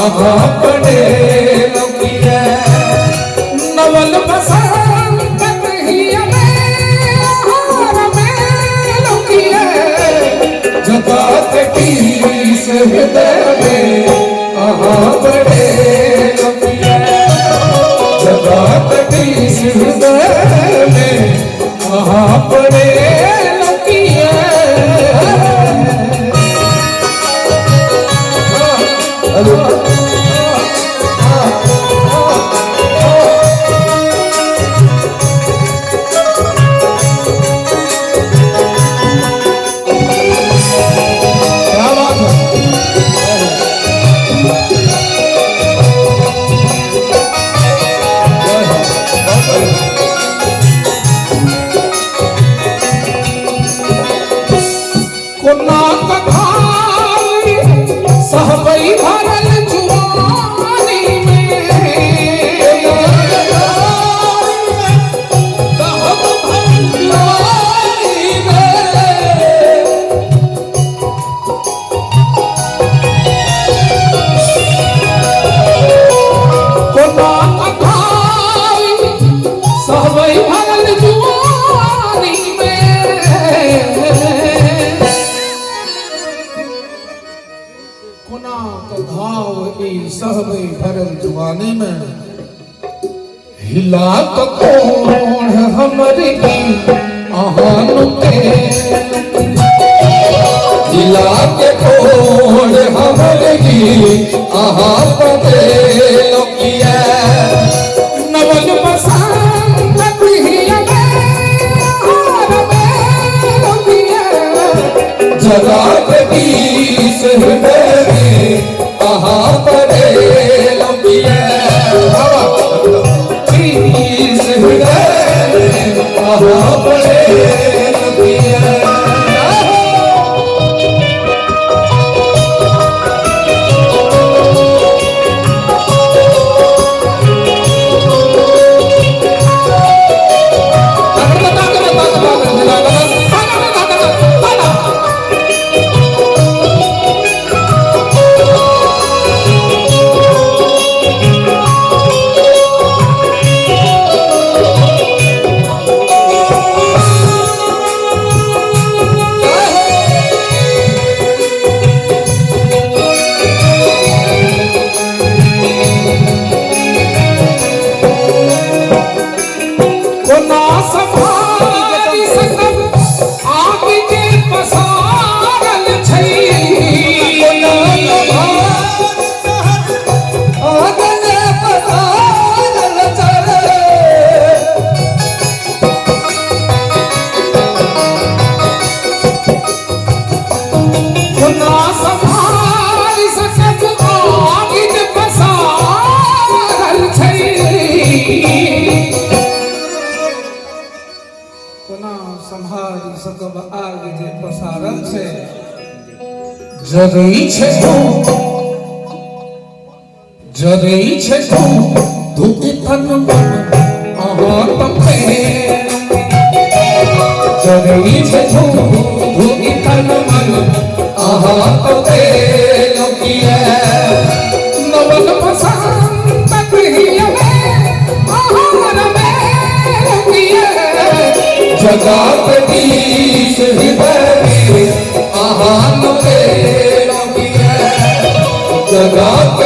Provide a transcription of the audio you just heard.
आहा पड़े लौकिया नवल बसंत कहिया में लौकिया जगात की हृदय में आहा पड़े लौकिया जगात की हृदय में आहा पड़े लौकिया सहबई भरल जुवानी में सहब भरल जुवानी में कोना अखाई सहबई भरल जुवानी में कोना कघाव ई सहबई भरल जुवानी में हिला तो कोण हमरी आहानु के हिला के कोण हमरी आहा पदे लोकिया नवल बसंत कहिया में लोकिया जगात की हृदय में आहा पड़े लौकिया इस हृदय में आहा पड़े लौकिया संहारी सकब आग जे प्रसारण से जरई छे धूपी तन मन आहा तपे जरई छे धूपी तन मन आहा तपे लोकिया नवल बसंत कहिया आहार में लोकिया जगात की हृदय में आहा पड़े लौकिया जगात